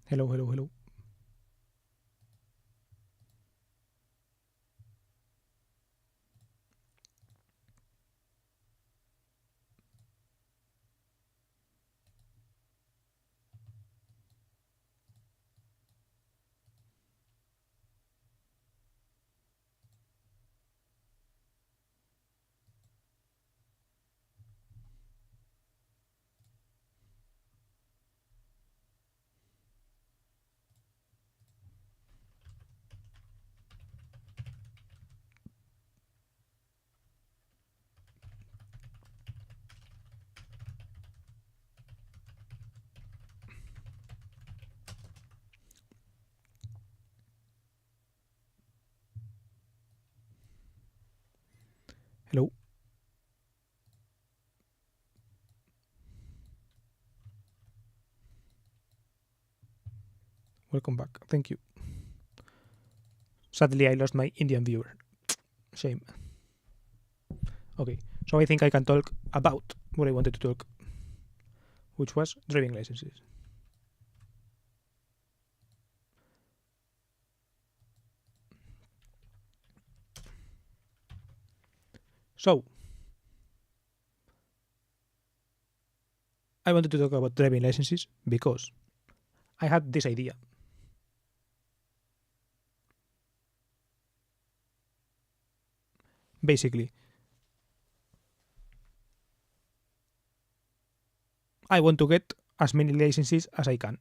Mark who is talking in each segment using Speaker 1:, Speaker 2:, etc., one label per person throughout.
Speaker 1: Hello, hello, hello. Hello. Welcome back. Thank you. Sadly, I lost my Indian viewer. Shame. Okay, so I think I can talk about what I wanted to talk, which was driving licenses. So, I wanted to talk about driving licenses because I had this idea. Basically, I want to get as many licenses as I can.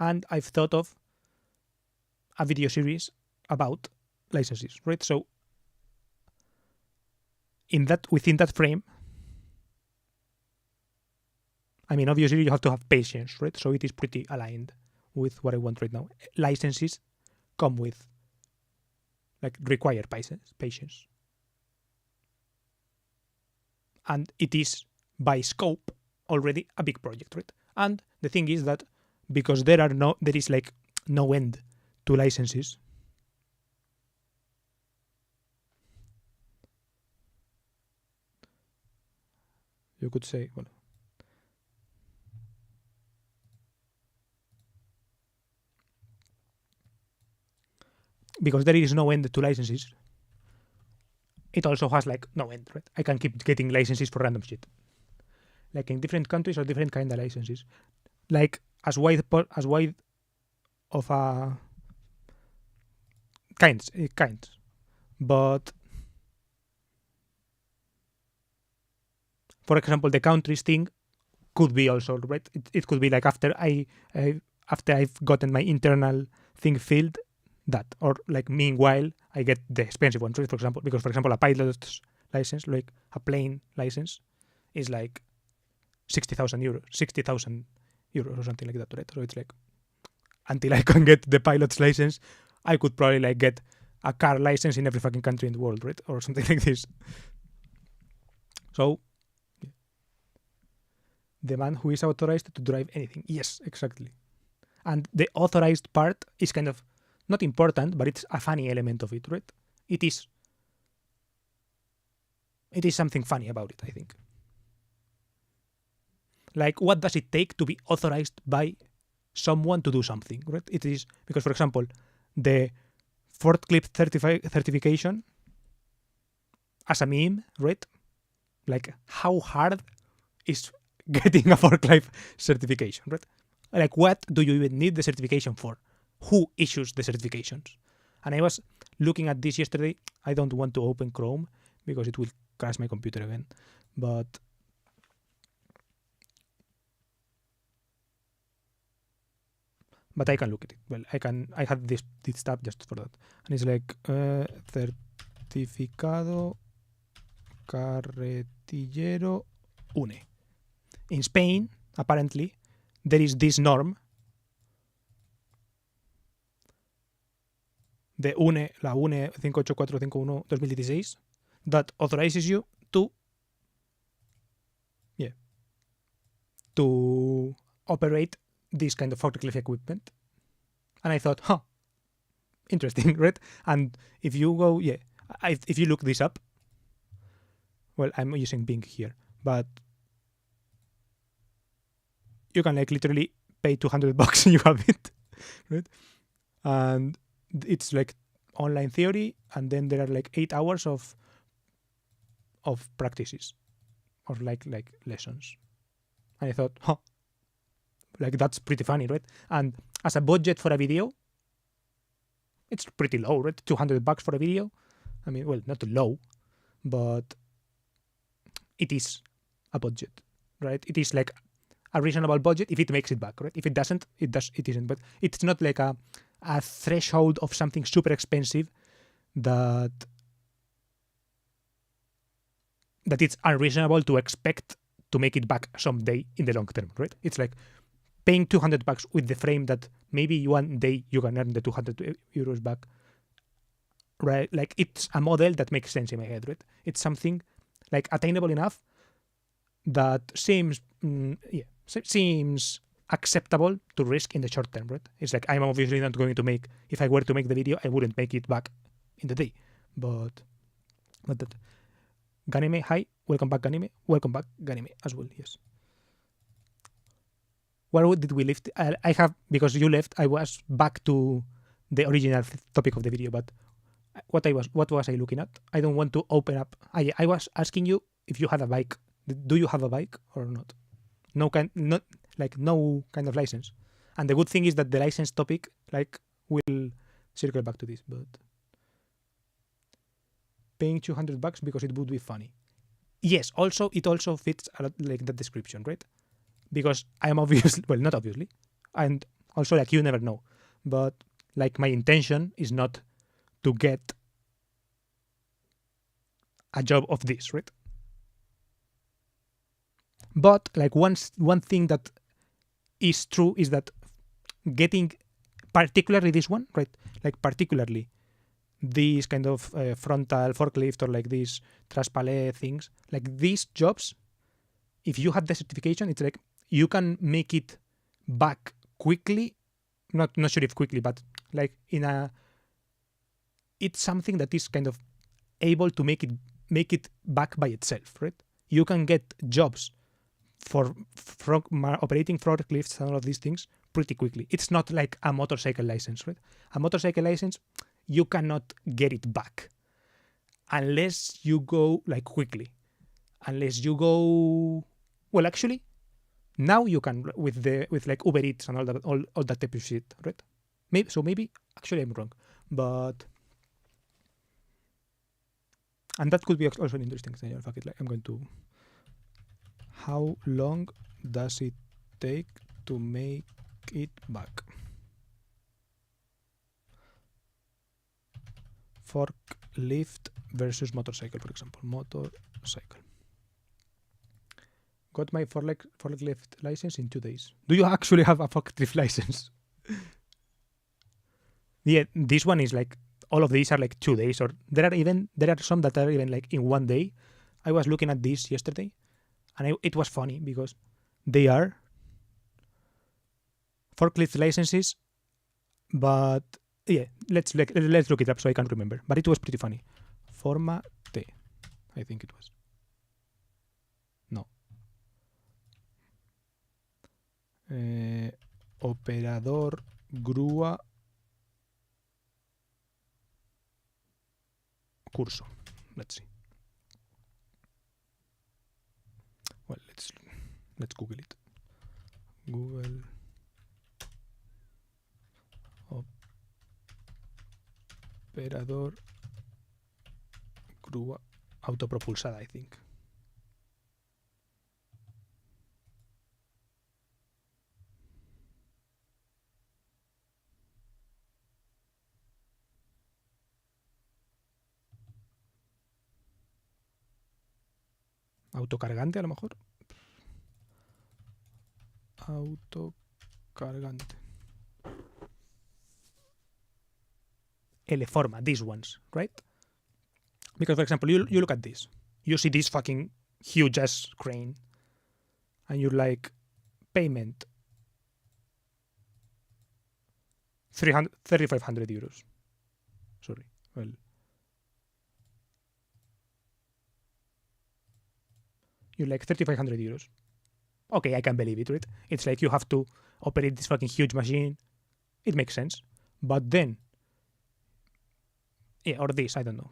Speaker 1: And I've thought of a video series about licenses, right? So, within that frame, I mean, obviously you have to have patience, right? So it is pretty aligned with what I want right now. Licenses come with require patience, and it is by scope already a big project, right? And the thing is that because there is no end to licenses. You could say, well, because there is no end to licenses, it also has no end, right? I can keep getting licenses for random shit, like in different countries or different kind of licenses, like as wide of a kinds. But for example, the countries thing could be also right. It could be like after I've gotten my internal thing filled, that, or like meanwhile I get the expensive ones. Right? For example, because for example a pilot's license, like a plane license, is like 60,000 euros or something like that. Right? So it's like until I can get the pilot's license, I could probably get a car license in every fucking country in the world, right? Or something like this. So the man who is authorized to drive anything. Yes, exactly. And the authorized part is kind of not important, but it's a funny element of it, right? It is it is something funny about it, I think. Like, what does it take to be authorized by someone to do something, right? It is because, for example, the forklift certification as a meme, right? Like, how hard is getting a forklift certification, right? Like, what do you even need the certification for? Who issues the certifications? And I was looking at this yesterday. I don't want to open Chrome because it will crash my computer again. But I can look at it. Well, I have this tab just for that. And it's like certificado carretillero UNE. In Spain, apparently, there is this norm, de UNE, la UNE 58451-2016, that authorizes you to to operate this kind of forklift equipment. And I thought, interesting, right? And if you go, if you look this up, well, I'm using Bing here, but you can literally pay $200 and you have it, right? And it's like online theory, and then there are like 8 hours of practices or like lessons. And I thought, like that's pretty funny, right? And as a budget for a video, it's pretty low, right? $200 for a video. I mean, well, not low, but it is a budget, right? It is like a reasonable budget if it makes it back, right? If it doesn't, it isn't. But it's not like a threshold of something super expensive that it's unreasonable to expect to make it back someday in the long term, right? It's like paying $200 with the frame that maybe one day you can earn the 200 euros back, right? Like it's a model that makes sense in my head, right? It's something like attainable enough that seems acceptable to risk in the short term, right? It's like I'm obviously not going to make, if I were to make the video, I wouldn't make it back in the day. But that. Ganime, hi, welcome back, Ganime. Welcome back, Ganime, as well, yes. Where did we leave? I have, because you left, I was back to the original topic of the video, but what was I looking at? I don't want to open up. I was asking you if you had a bike. Do you have a bike or not? No kind of license. And the good thing is that the license topic will circle back to this, but paying $200 because it would be funny. Yes, also it also fits a lot like the description, right? Because I am obviously, well, not obviously, and also like you never know, but like my intention is not to get a job of this, right? But like one thing that is true is that getting particularly this one, right? Like particularly these kind of frontal forklift or like these trash pallet things, like these jobs, if you have the certification, it's like you can make it back quickly. Not sure if quickly, but like it's something that is kind of able to make it back by itself, right? You can get jobs for operating forklifts and all of these things pretty quickly. It's not like a motorcycle license, right? A motorcycle license, you cannot get it back unless you go like quickly. Unless you go, well, actually, now you can with like Uber Eats and all that type of shit, right? Maybe actually I'm wrong, but and that could be also an interesting thing. Fuck it, like I'm going to. How long does it take to make it back? Forklift versus motorcycle, for example. Motorcycle. Got my forklift license in 2 days. Do you actually have a forklift license? Yeah, this one is like, all of these are like 2 days, or there are some that are even like in 1 day. I was looking at this yesterday, and it was funny because they are forklift licenses, but yeah, let's look it up so I can remember. But it was pretty funny. Forma T, I think it was. No. Operador grúa curso. Let's see. Well, let's Google it. Google operador grúa autopropulsada, I think. Autocargante, a lo mejor. Autocargante. L-forma, these ones, right? Because, for example, you look at this. You see this fucking huge ass crane, and you're like, payment 3,500 euros. Sorry. Well, you're like 3,500 euros. okay, I can believe it, right? It's like you have to operate this fucking huge machine. It makes sense. But then, yeah, or this, I don't know.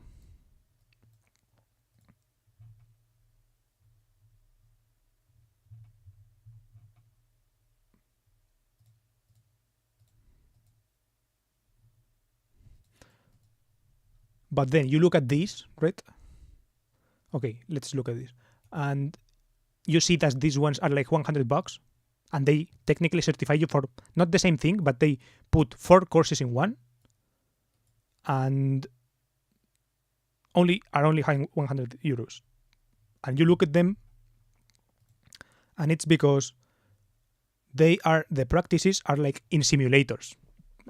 Speaker 1: But then you look at this, right? Okay, let's look at this. And you see that these ones are like $100, and they technically certify you for not the same thing, but they put 4 courses in one, and only having €100. And you look at them, and it's because the practices are like in simulators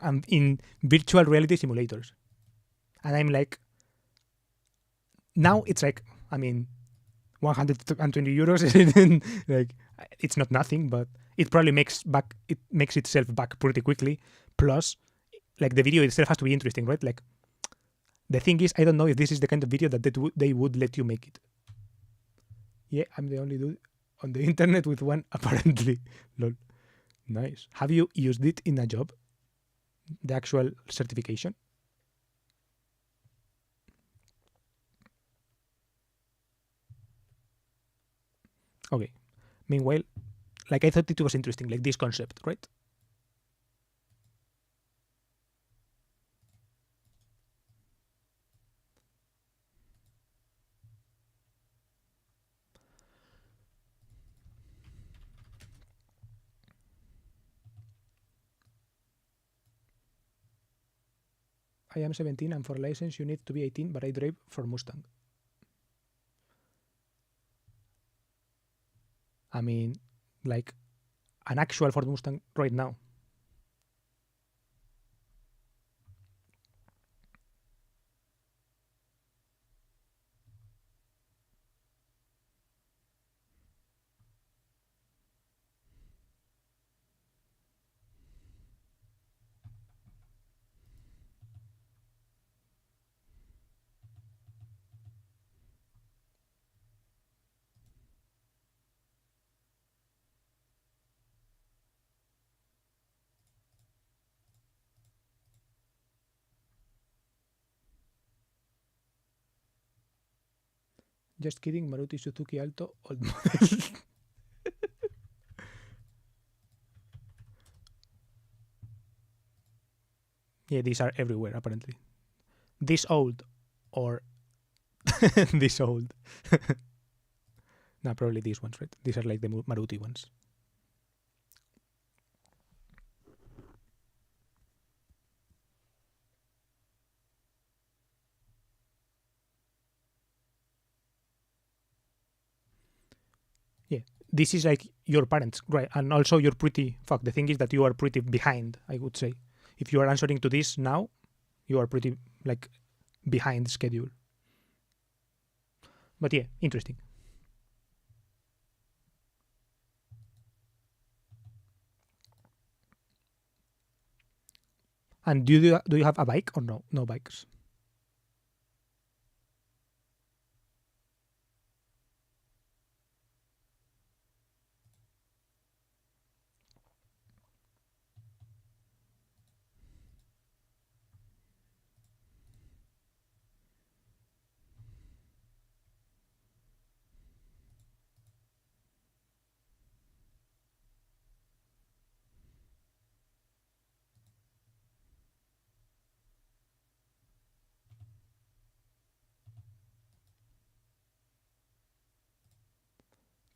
Speaker 1: and in virtual reality simulators. And I'm like, now it's like, I mean, €120 like, it's not nothing, but it probably makes itself back pretty quickly. Plus, like, the video itself has to be interesting, right? Like, the thing is, I don't know if this is the kind of video that they would let you make it. Yeah, I'm the only dude on the internet with one, apparently. Lol. Nice. Have you used it in a job? The actual certification? Okay. Meanwhile, like, I thought it was interesting, like this concept, right? I am 17 and for a license you need to be 18, but I drive for Mustang. I mean, like, an actual Ford Mustang right now. Just kidding, Maruti Suzuki Alto, old model. Yeah, these are everywhere, apparently. This old, or this old. No, probably these ones, right? These are like the Maruti ones. Yeah, this is like your parents, right? And also you're pretty, fuck, the thing is that you are pretty behind, I would say. If you are answering to this now, you are pretty, like, behind schedule. But yeah, interesting. And do you have a bike or no? No bikes.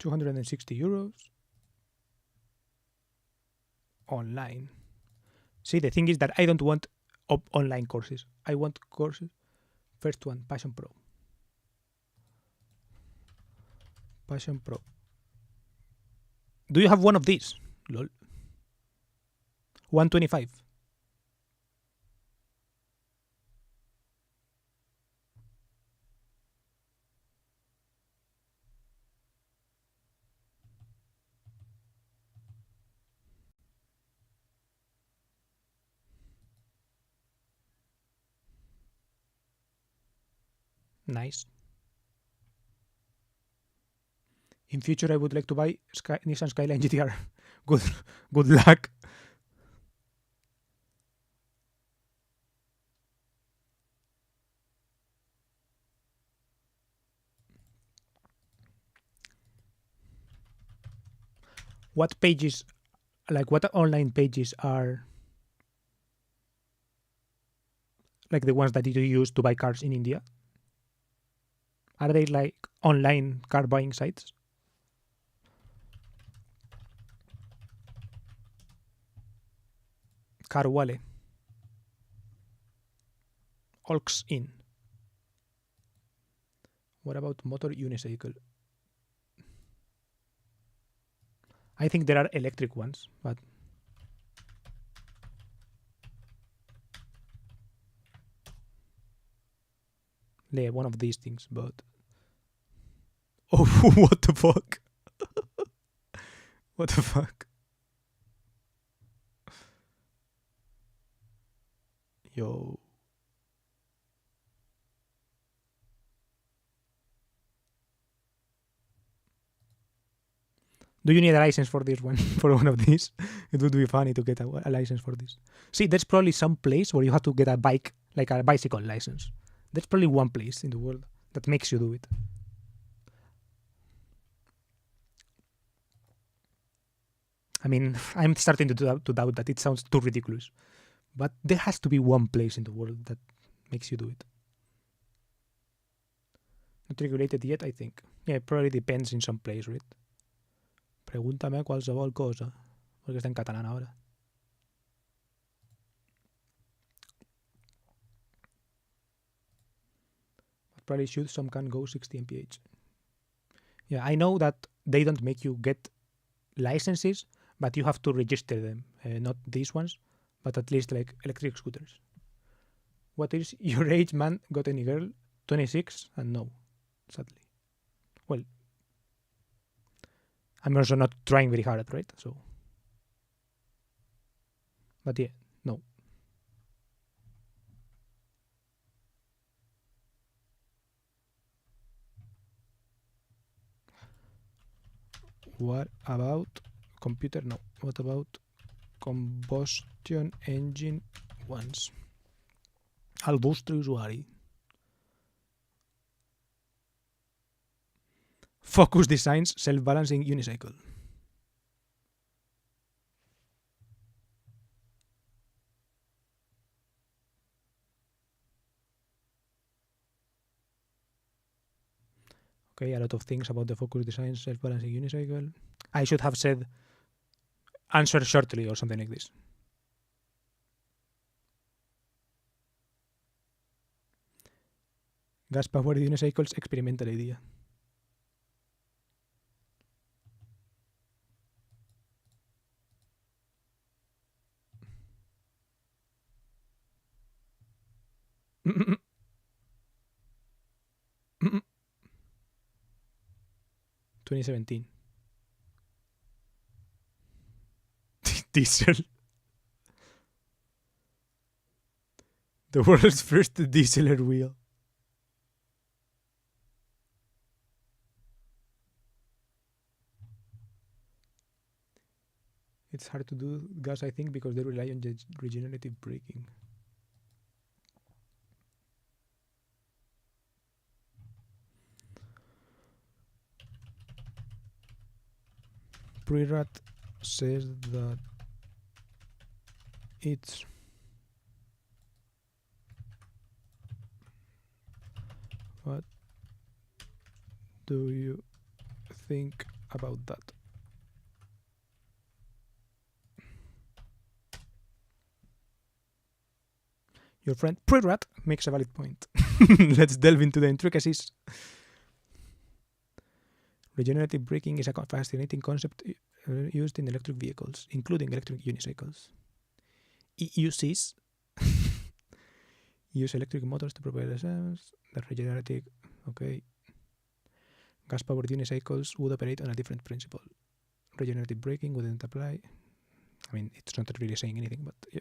Speaker 1: €260 online. See, the thing is that I don't want online courses. I want courses. First one, Passion Pro. Passion Pro. Do you have one of these? Lol. 125. Nice. In future, I would like to buy Nissan Skyline GTR. Good luck. What pages, like what online pages are like the ones that you use to buy cars in India? Are they like online car buying sites? Carwale. Olks in. What about motor unicycle? I think there are electric ones, but yeah, one of these things, but oh, what the fuck? What the fuck? Yo. Do you need a license for this one? For one of these? It would be funny to get a license for this. See, there's probably some place where you have to get a bike, like a bicycle license. There's probably one place in the world that makes you do it. I mean, I'm starting to doubt that. It sounds too ridiculous. But there has to be one place in the world that makes you do it. Not regulated yet, I think. Yeah, it probably depends in some place, right? Pregúntame qualsevol cosa. Porque está en catalán ahora. But probably should. Some can go 60 mph. Yeah, I know that they don't make you get licenses, but you have to register them. Not these ones, but at least like electric scooters. What is your age, man? Got any girl? 26? And no, sadly. Well, I'm also not trying very hard, right? So, but yeah, no. What about computer? No. What about combustion engine ones? El vostre usuari. Focus Designs self-balancing unicycle. Okay, a lot of things about the Focus Designs self-balancing unicycle. I should have said answer shortly or something like this. Gas-powered unicycles experimental idea. Mm-mm. 2017. Diesel. The world's first dieseler wheel. It's hard to do gas, I think, because they rely on regenerative braking. Prerat says that it's what do you think about that? Your friend Prerat makes a valid point. Let's delve into the intricacies. Regenerative braking is a fascinating concept used in electric vehicles, including electric unicycles. EUCs use electric motors to provide the regenerative. Okay. Gas-powered unicycles would operate on a different principle. Regenerative braking wouldn't apply. I mean, it's not really saying anything, but yeah.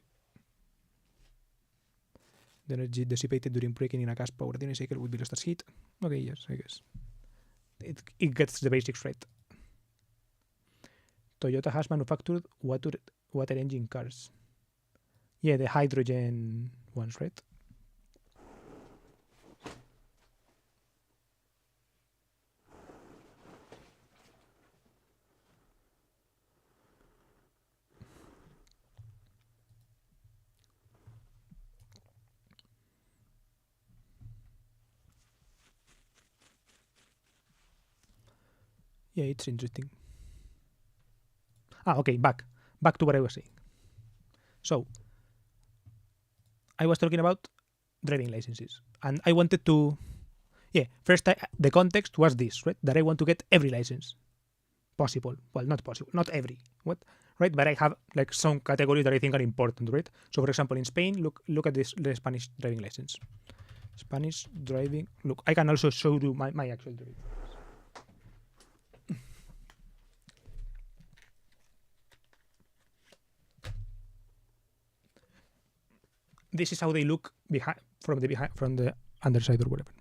Speaker 1: The energy dissipated during braking in a gas-powered unicycle would be lost as heat. Okay, yes, I guess. It gets the basics right. Toyota has manufactured water engine cars. Yeah, the hydrogen ones, right? Yeah, it's interesting. Okay, back to what I was saying. So I was talking about driving licenses, and I wanted to. Yeah, first the context was this, right? That I want to get every license possible. Well, not possible, not every. What, right? But I have like some categories that I think are important, right? So, for example, in Spain, look at this: the Spanish driving license. Spanish driving. Look, I can also show you my actual driving. This is how they look from the underside or whatever.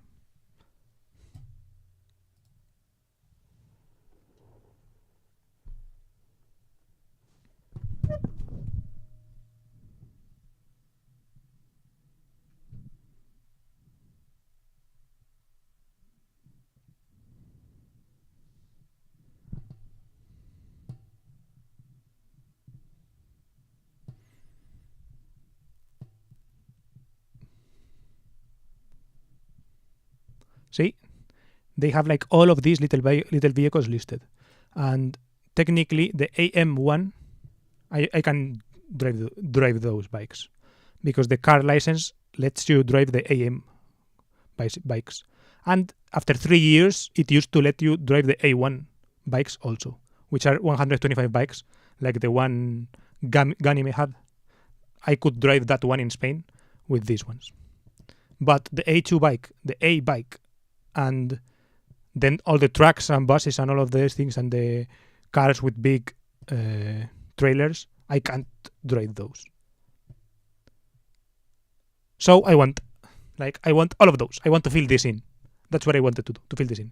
Speaker 1: See, they have like all of these little vehicles listed, and technically the AM1, I can drive those bikes because the car license lets you drive the AM bikes, and after 3 years it used to let you drive the A1 bikes also, which are 125 bikes like the one Ganime had. I could drive that one in Spain with these ones, but the A2 bike, the A bike, and then all the trucks and buses and all of these things and the cars with big trailers, I can't drive those. So I want all of those. I want to fill this in. That's what I wanted to do, to fill this in.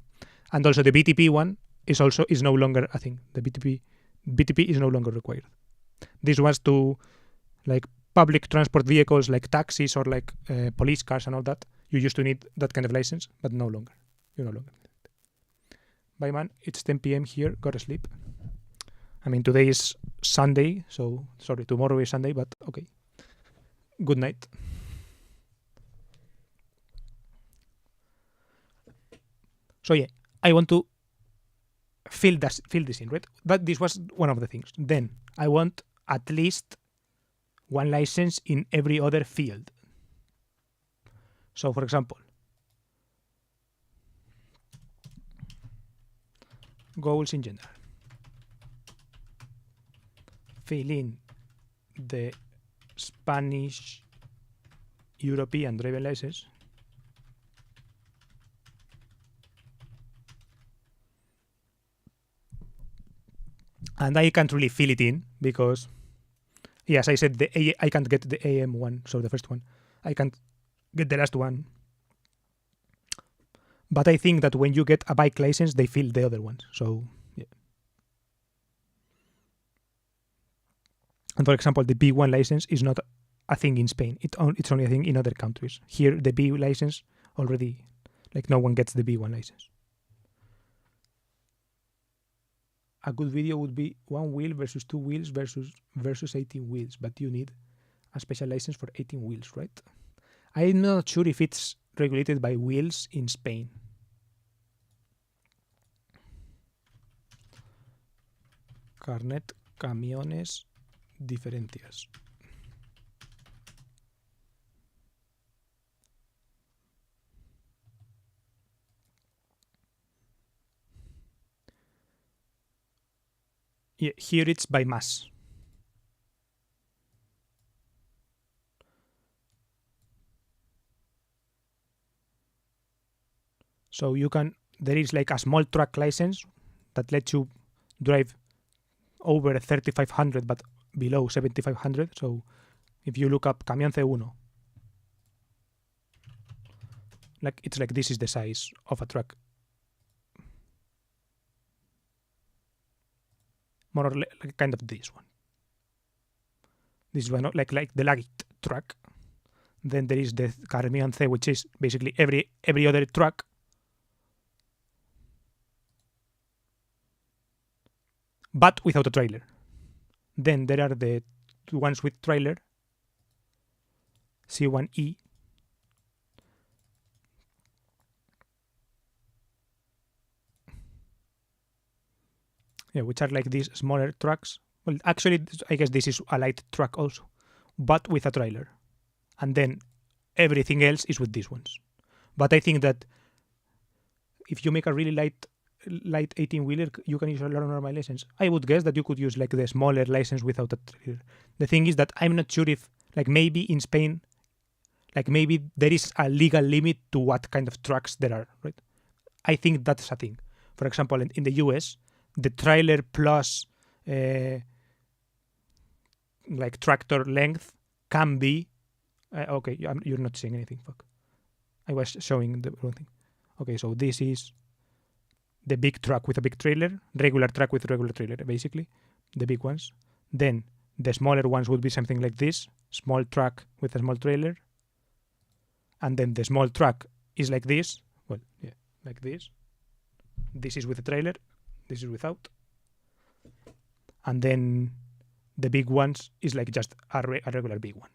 Speaker 1: And also the BTP one is no longer a thing. The BTP is no longer required. This was to like public transport vehicles like taxis or like police cars and all that. You used to need that kind of license, but no longer. You no longer. Bye, man. It's 10 p.m. here. Gotta sleep. I mean, today is Sunday, so sorry, tomorrow is Sunday, but okay. Good night. So yeah, I want to fill this in, right? But this was one of the things. Then I want at least one license in every other field. So, for example, goals in general. Fill in the Spanish European driving license. And I can't really fill it in because, yes, I said I can't get the AM one, so the first one. I can't get the last one. But I think that when you get a bike license, they fill the other ones. So, yeah. And for example, the B1 license is not a thing in Spain. It's only a thing in other countries. Here, the B license already, like no one gets the B1 license. A good video would be 1 wheel versus 2 wheels versus 18 wheels, but you need a special license for 18 wheels, right? I'm not sure if it's regulated by wheels in Spain. Carnet camiones diferencias. Yeah, here it's by mass. So there is like a small truck license that lets you drive over 3,500 but below 7,500. So if you look up Camión C1, like it's like this is the size of a truck. more or less like kind of this one. This is one like the light truck. Then there is the Carmian C, which is basically every other truck. But without a trailer. Then there are the ones with trailer, C1E. Yeah, which are like these smaller trucks. Well, actually, I guess this is a light truck also, but with a trailer. And then everything else is with these ones. But I think that if you make a really light 18-wheeler, you can use a normal license. I would guess that you could use like the smaller license without a trailer. The thing is that I'm not sure if, like maybe in Spain, like maybe there is a legal limit to what kind of trucks there are, right? I think that's a thing. For example, in the US, the trailer plus like tractor length can be okay. You're not saying anything. Fuck. I was showing the wrong thing. Okay, so this is the big truck with a big trailer, regular truck with regular trailer, basically, the big ones. Then the smaller ones would be something like this, small truck with a small trailer. And then the small truck is like this. Well, yeah, like this. This is with a trailer. This is without. And then the big ones is like just a regular big one.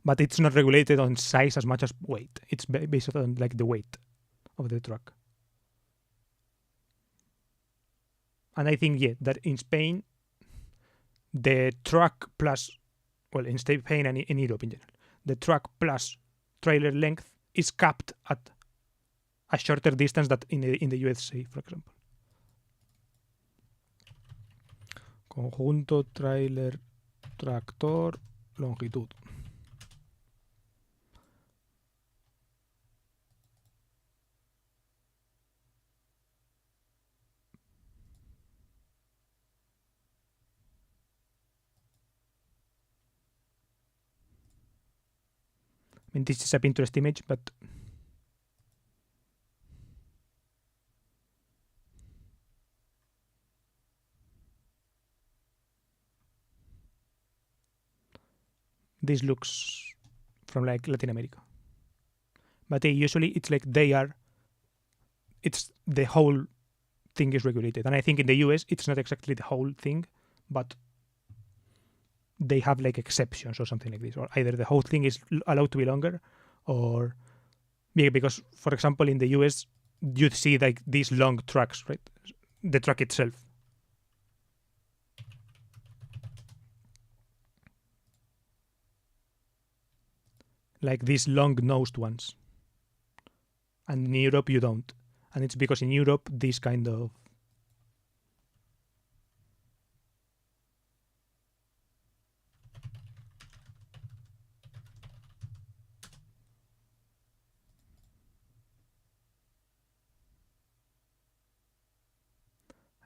Speaker 1: But it's not regulated on size as much as weight. It's based on like the weight of the truck. And I think, yeah, that in Spain, the truck plus, well, in Spain and in Europe in general, the truck plus trailer length is capped at a shorter distance than in the USA, for example. Conjunto trailer tractor longitud. I mean, this is a Pinterest image, but this looks from like Latin America. But usually it's like it's the whole thing is regulated. And I think in the US, it's not exactly the whole thing, but they have like exceptions or something like this, or either the whole thing is allowed to be longer, or because, for example, in the US, you'd see like these long trucks, right? The truck itself. Like these long-nosed ones. And in Europe, you don't. And it's because in Europe, this kind of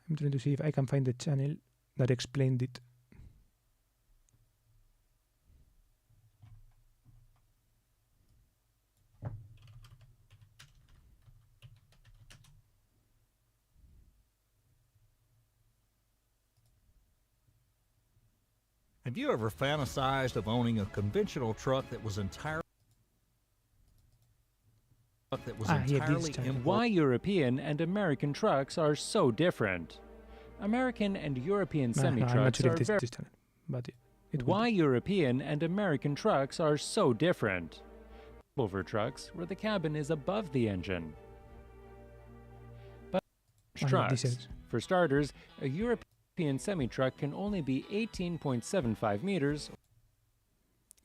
Speaker 1: I'm trying to see if I can find the channel that explained it.
Speaker 2: Have you ever fantasized of owning a conventional truck that was entirely
Speaker 3: Why European and American trucks are so different. American and European semi-trucks are Why European and American trucks are so different. Over trucks where the cabin is above the engine. But trucks, for starters, a European semi-truck can only be 18.75 meters.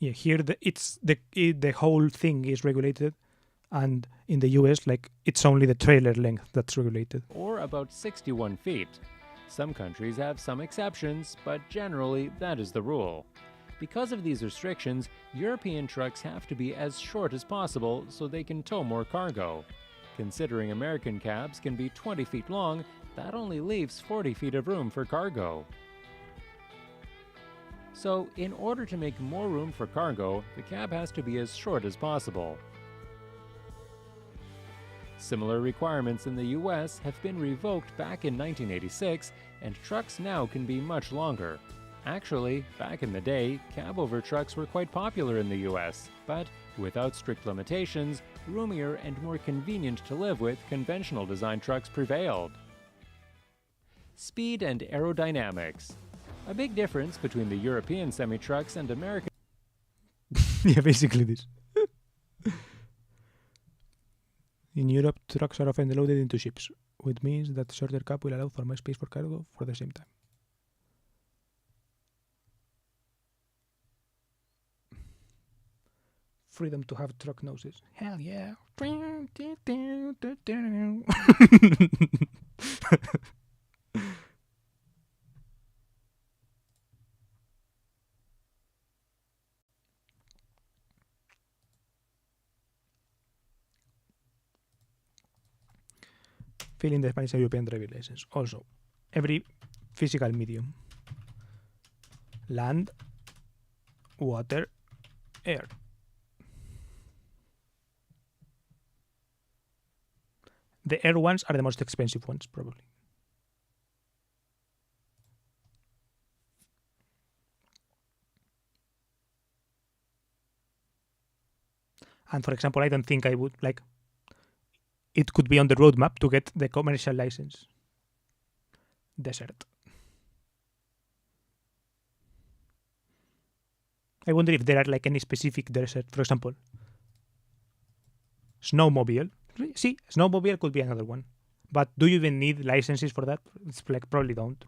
Speaker 1: Yeah, here the whole thing is regulated, and in the US, like, it's only the trailer length that's regulated.
Speaker 3: Or about 61 feet. Some countries have some exceptions, but generally that is the rule. Because of these restrictions, European trucks have to be as short as possible so they can tow more cargo. Considering American cabs can be 20 feet long, that only leaves 40 feet of room for cargo. So, in order to make more room for cargo, the cab has to be as short as possible. Similar requirements in the US have been revoked back in 1986, and trucks now can be much longer. Actually, back in the day, cab-over trucks were quite popular in the US, but without strict limitations, roomier and more convenient to live with conventional design trucks prevailed. Speed and aerodynamics. A big difference between the European semi-trucks and American
Speaker 1: Yeah, basically this. In Europe, trucks are often loaded into ships, which means that shorter cab will allow for more space for cargo for the same time. Freedom to have truck noses. Hell yeah. Filling the Spanish and European driving license. Also, every physical medium. Land, water, air. The air ones are the most expensive ones, probably. And for example, I don't think I would like. It could be on the roadmap to get the commercial license. Desert. I wonder if there are like any specific desert, for example, snowmobile. See, snowmobile could be another one. But do you even need licenses for that? It's like probably don't.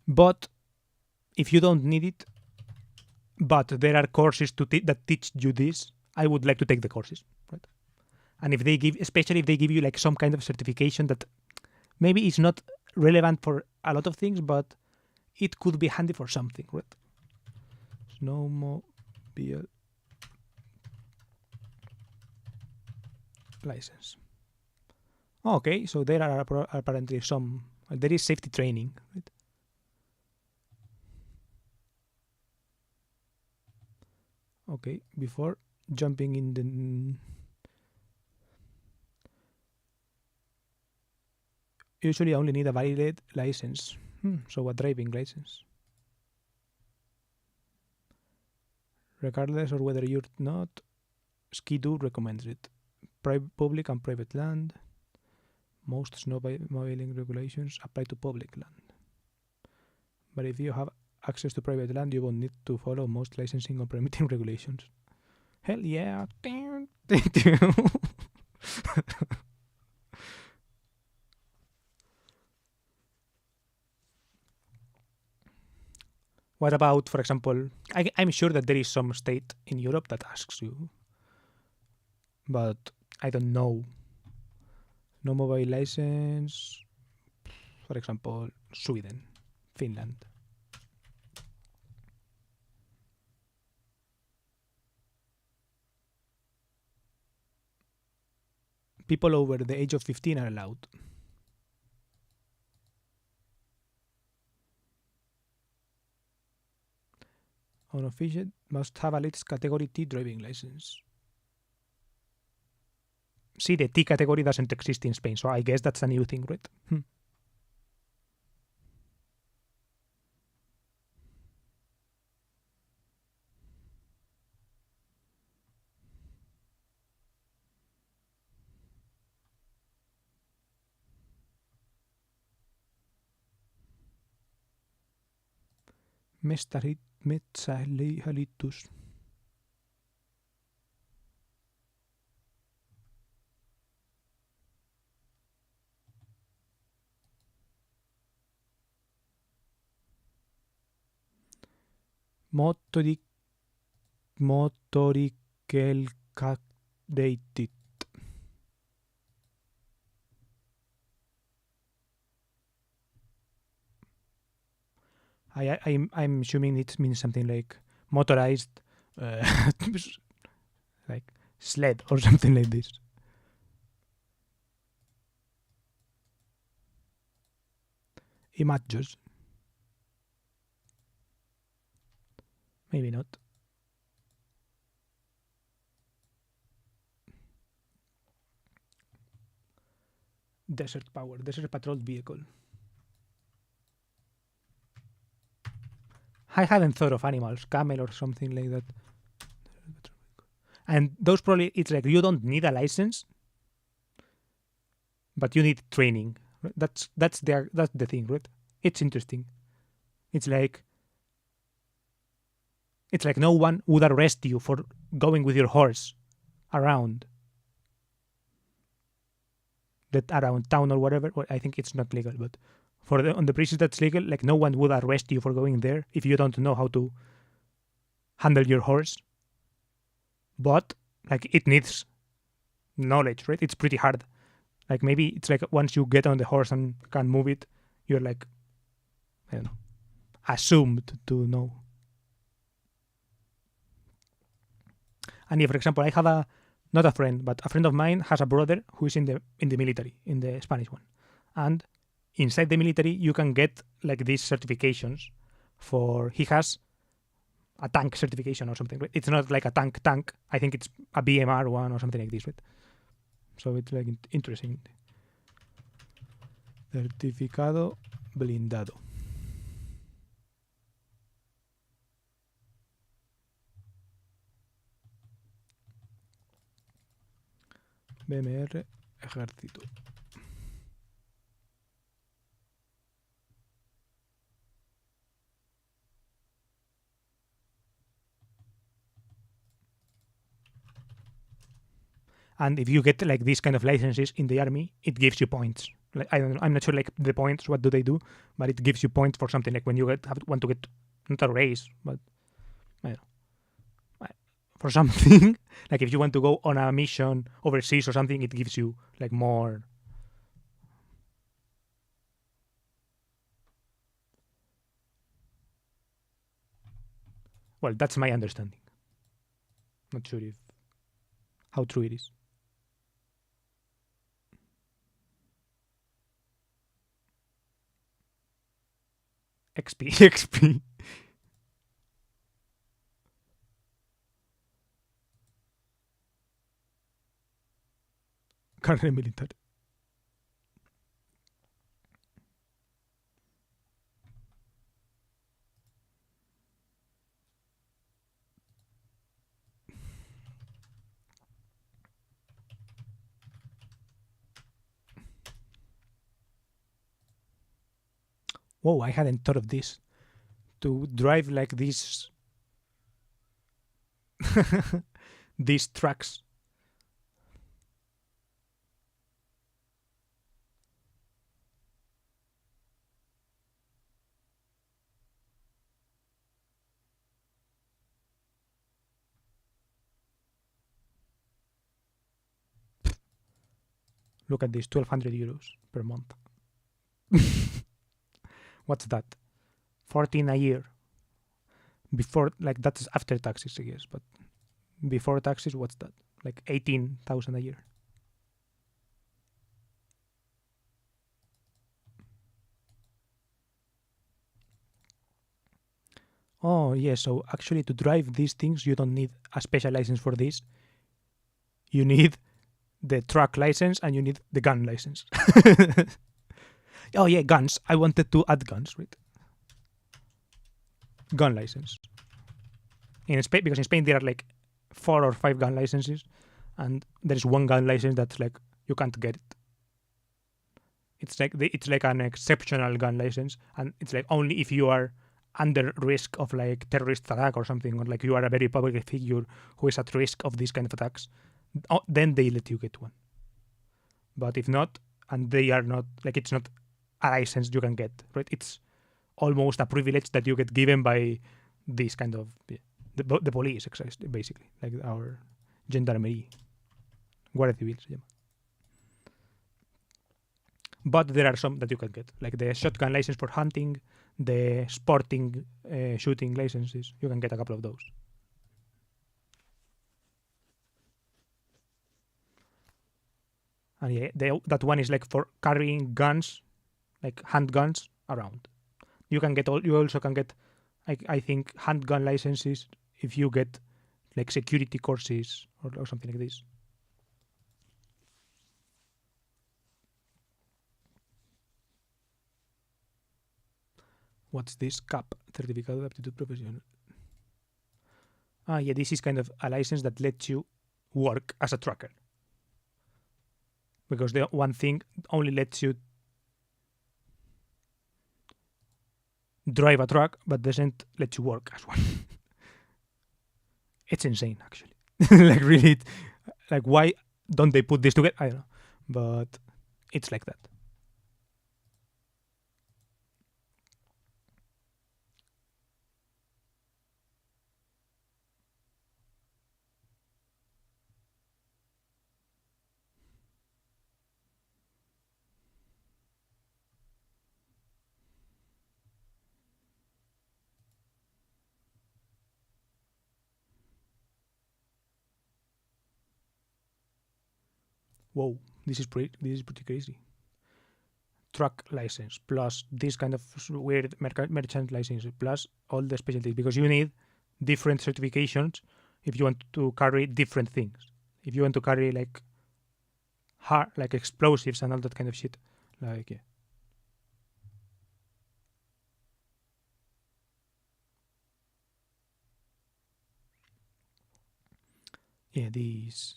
Speaker 1: But if you don't need it, but there are courses that teach you this, I would like to take the courses, right? And if they give, especially if they give you like some kind of certification that maybe is not relevant for a lot of things, but it could be handy for something, right? Snowmobile license. Okay, so there are apparently some. There is safety training, right? Okay, before jumping in the. Usually, I only need a valid license. So a driving license. Regardless of whether you're not, Ski-Doo recommends it. Public and private land. Most snowmobiling regulations apply to public land. But if you have access to private land, you won't need to follow most licensing or permitting regulations. Hell yeah. What about, for example, I'm sure that there is some state in Europe that asks you, but I don't know. No mobile license, for example, Sweden, Finland. People over the age of 15 are allowed. Unofficial must have at least category T driving license. See, the T category doesn't exist in Spain, so I guess that's a new thing, right? Metsähallitus. Motorikelkadeitit. I'm assuming it means something like motorized, like sled or something like this. Images. Maybe not. Desert power, desert patrol vehicle. I hadn't thought of animals, camel or something like that. And those probably, it's like you don't need a license, but you need training. Right? That's the thing, right? It's interesting. It's like no one would arrest you for going with your horse around town or whatever. Well, I think it's not legal, but on the places that's legal, like no one would arrest you for going there if you don't know how to handle your horse. But like it needs knowledge, right? It's pretty hard. Like maybe it's like once you get on the horse and can move it, you're like, I don't know, assumed to know. And if, for example, I have not a friend, but a friend of mine has a brother who is in the military, in the Spanish one. And inside the military, you can get like these certifications he has a tank certification or something. Right? It's not like a tank. I think it's a BMR one or something like this, right? So it's like interesting. Certificado blindado. BMR Ejército. And if you get like these kind of licenses in the army, it gives you points. Like I don't know, I'm not sure like the points, what do they do, but it gives you points for something like when you want to get not a race, but I don't know, for something like if you want to go on a mission overseas or something, it gives you like more. Well, that's my understanding. Not sure how true it is. XP. Carne militar. Whoa, I hadn't thought of this. To drive like these these trucks. Look at this, 1,200 euros per month. What's that? 14 a year. Before, like, that's after taxes, I guess, but before taxes, what's that? Like 18,000 a year. Oh, yeah, so actually to drive these things, you don't need a special license for this. You need the truck license and you need the gun license. Oh, yeah, guns. I wanted to add guns, right? Gun license. In Spain, because in Spain there are like 4 or 5 gun licenses, and there is one gun license that's like you can't get it. It's like an exceptional gun license, and it's like only if you are under risk of like terrorist attack or something, or like you are a very public figure who is at risk of these kind of attacks, then they let you get one. But if not, and they are not, like it's not a license you can get, right? It's almost a privilege that you get given by this kind of the police, basically, like our gendarmerie, Guardia Civil se llama. But there are some that you can get, like the shotgun license for hunting, the sporting shooting licenses. You can get a couple of those. And yeah, that one is like for carrying guns, like handguns around. You also can get, I think, handgun licenses if you get like security courses or something like this. What's this? CAP, Certificado de Aptitud Profesional. Yeah, this is kind of a license that lets you work as a trucker. Because the one thing only lets you drive a truck, but doesn't let you work as one. It's insane, actually. Like, really, like, why don't they put this together? I don't know. But it's like that. Whoa, this is pretty crazy. Truck license plus this kind of weird merchant license plus all the specialties, because you need different certifications if you want to carry different things. If you want to carry like hard, like explosives and all that kind of shit, like yeah. Yeah, these.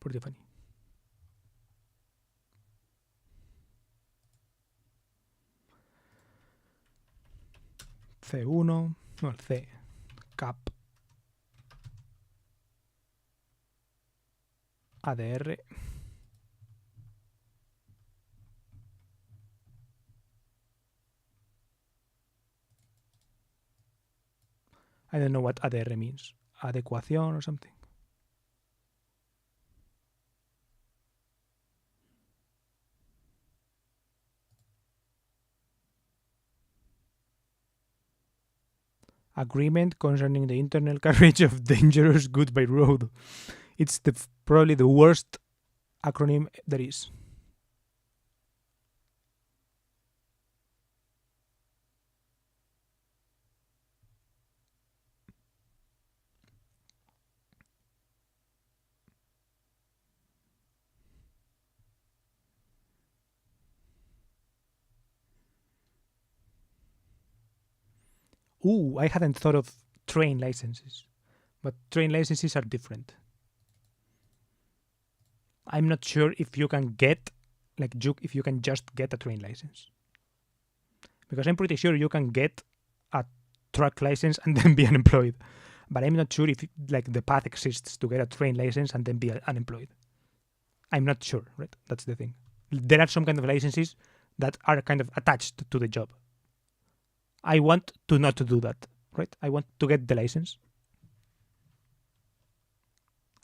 Speaker 1: Pretty funny. C1, no, el C, CAP, ADR. I don't know what ADR means. Adecuación or something. Agreement concerning the internal carriage of dangerous goods by road. It's probably the worst acronym there is. Ooh, I hadn't thought of train licenses, but train licenses are different. I'm not sure if you can get, like, if you can just get a train license. Because I'm pretty sure you can get a truck license and then be unemployed. But I'm not sure if, like, the path exists to get a train license and then be unemployed. I'm not sure, right? That's the thing. There are some kind of licenses that are kind of attached to the job. I want to not to do that, right? I want to get the license.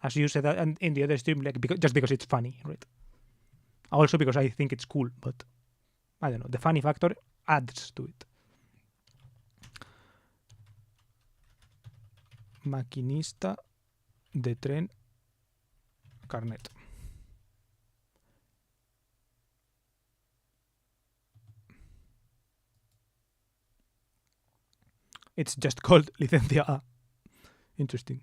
Speaker 1: As you said in the other stream, like, just because it's funny, right? Also because I think it's cool, but I don't know. The funny factor adds to it. Maquinista de tren carnet. It's just called Licencia A. Interesting.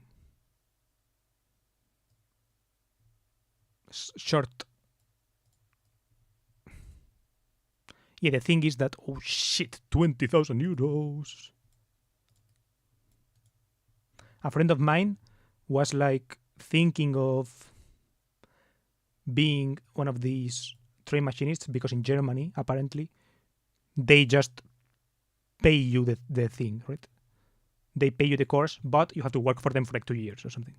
Speaker 1: Short. Yeah, the thing is that, oh shit, 20,000 euros. A friend of mine was like thinking of being one of these train machinists because in Germany, apparently, they just pay you the thing, right? They pay you the course, but you have to work for them for like 2 years or something.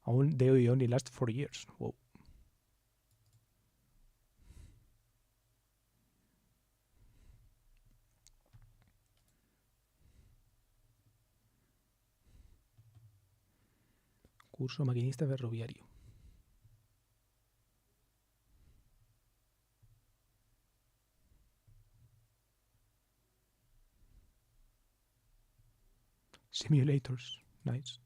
Speaker 1: They only last 4 years. Whoa. Curso maquinista ferroviario. Simulators. Nice.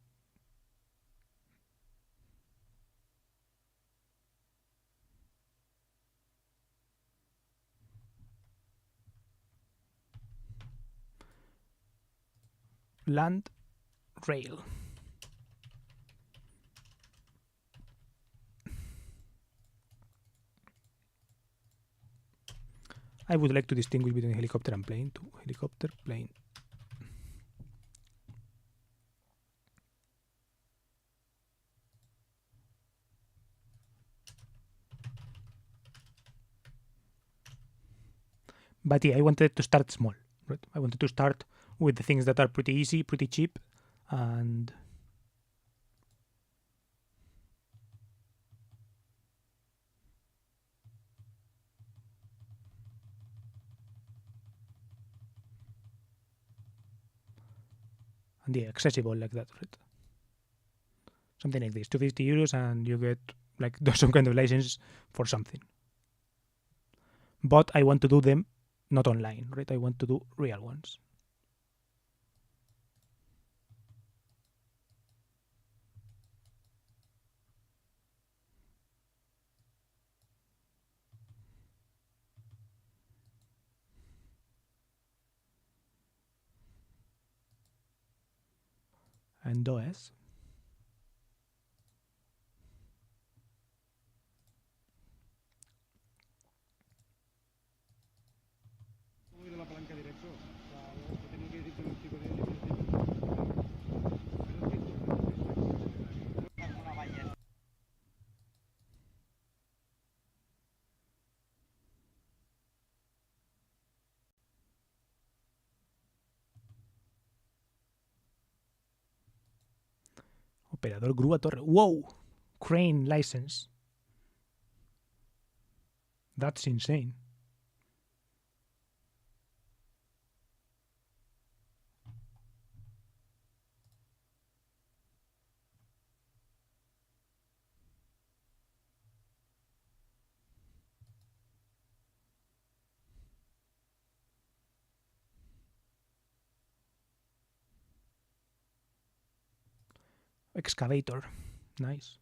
Speaker 1: land rail. I would like to distinguish between helicopter and plane too. Helicopter, plane. But yeah, I wanted to start small, right? I wanted to start with the things that are pretty easy, pretty cheap, and yeah, accessible like that, right? Something like this, 250 euros, and you get like some kind of license for something. But I want to do them not online, right? I want to do real ones. And OS. Operador grúa torre. Whoa! Crane license. That's insane. Excavator. Nice.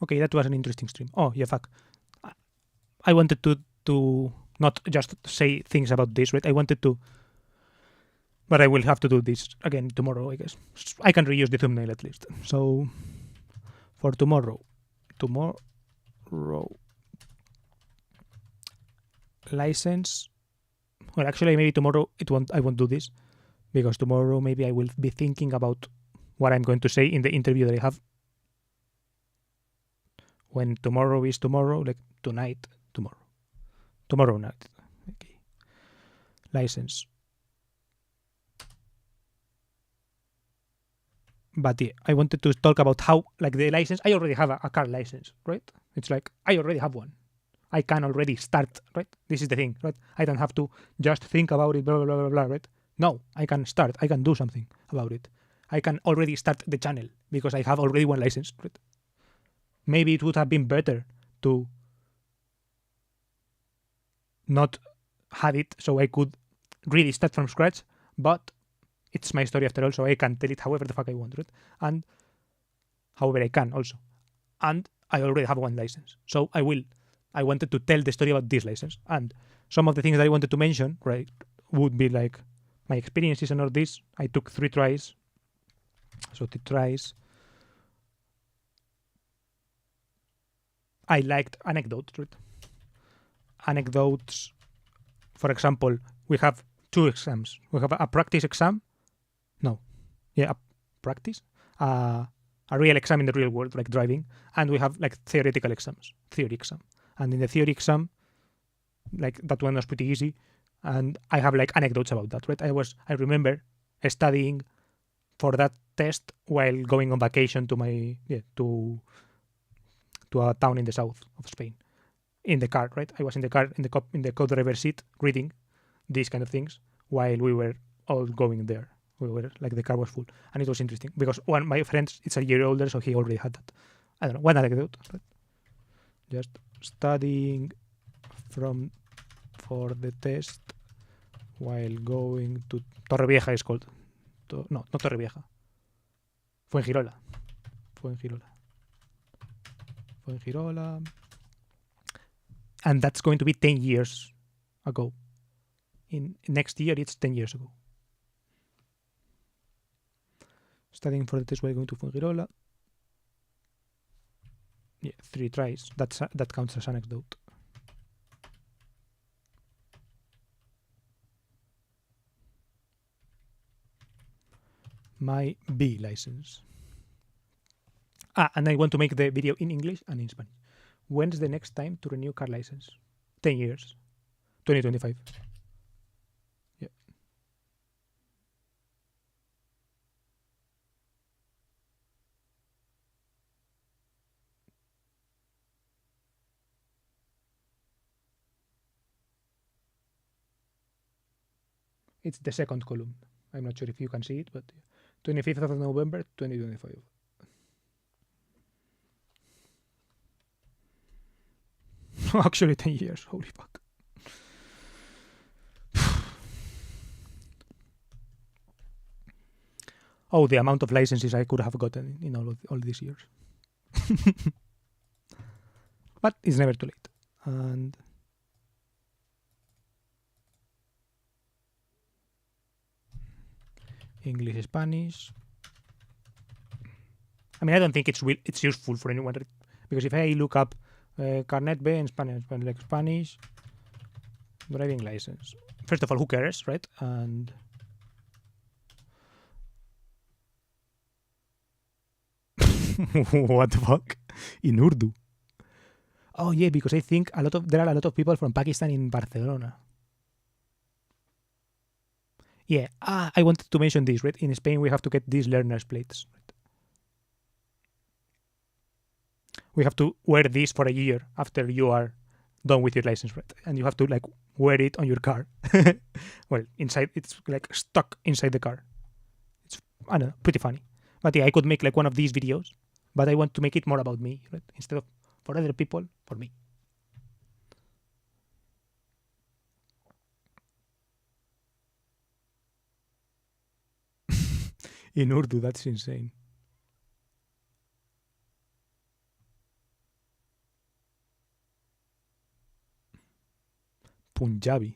Speaker 1: Okay, that was an interesting stream. Oh, yeah, fuck. I wanted to not just say things about this, right? I wanted to, but I will have to do this again tomorrow, I guess. I can reuse the thumbnail at least. So for tomorrow, license. Well, actually, maybe tomorrow I won't do this because tomorrow maybe I will be thinking about what I'm going to say in the interview that I have. When tomorrow is tomorrow, like tonight, tomorrow night. Okay. License. But yeah, I wanted to talk about how, like the license, I already have a car license, right? It's like, I already have one. I can already start, right? This is the thing, right? I don't have to just think about it, blah, blah, blah, blah, blah, right? No, I can start. I can do something about it. I can already start the channel because I have already one license, right? Maybe it would have been better to not have it so I could really start from scratch, but it's my story after all, so I can tell it however the fuck I want, right? And however I can also. And I already have one license. So I wanted to tell the story about this license. And some of the things that I wanted to mention, right, would be like my experiences and all this. I took 3 tries. So 3 tries. I liked anecdotes, right? Anecdotes, for example, we have 2 exams. We have a practice exam. No. Yeah, a practice. A real exam in the real world, like driving. And we have like theoretical exams, theory exam. And in the theory exam, like that one was pretty easy. And I have like anecdotes about that, right? I remember studying for that test while going on vacation to a town in the south of Spain. In the car, right? I was in the car, in the co-driver seat, reading these kind of things while we were all going there. We were like, the car was full, and it was interesting because one my friends, it's a year older, so he already had that. I don't know, one anecdote, but just studying for the test while going to Torrevieja is called. No, not Torrevieja. Fuengirola. And that's going to be 10 years ago. In next year, it's 10 years ago. Studying for the test while going to Fuengirola. Yeah, 3 tries. That counts as anecdote. My B license. And I want to make the video in English and in Spanish. When's the next time to renew car license? 10 years. 2025. Yeah. It's the second column. I'm not sure if you can see it, but 25th of November, 2025. Actually, 10 years. Holy fuck. Oh, the amount of licenses I could have gotten in all these years. But it's never too late. And English, Spanish. I mean, I don't think it's useful for anyone, because if I look up Carnet B in Spanish, like Spanish driving license. First of all, who cares, right? And what the fuck? In Urdu. Oh yeah, because I think there are a lot of people from Pakistan in Barcelona. Yeah, I wanted to mention this, right? In Spain, we have to get these learner's plates. Right? We have to wear this for a year after you are done with your license, right? And you have to like wear it on your car. Well, inside, it's like stuck inside the car. It's, I don't know, pretty funny. But yeah, I could make like one of these videos, but I want to make it more about me, right? Instead of for other people, for me. In Urdu, that's insane. Punjabi.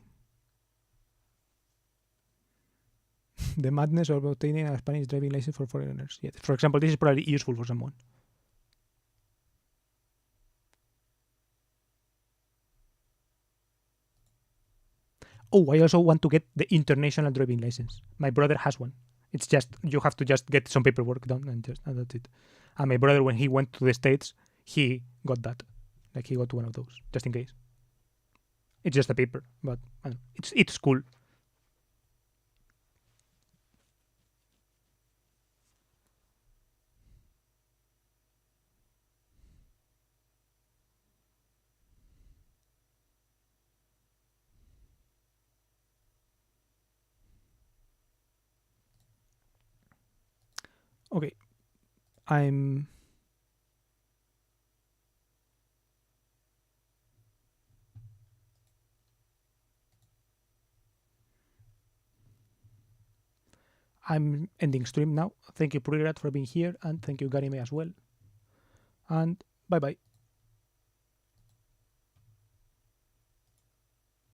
Speaker 1: The madness of obtaining a Spanish driving license for foreigners. Yeah. For example, this is probably useful for someone. Oh, I also want to get the international driving license. My brother has one. It's just, you have to just get some paperwork done and that's it. And my brother, when he went to the States, he got that. Like he got one of those, just in case. It's just a paper, but I don't know, it's cool. Okay, I'm ending stream now. Thank you, Purirat, for being here, and thank you, Garime, as well. And bye-bye.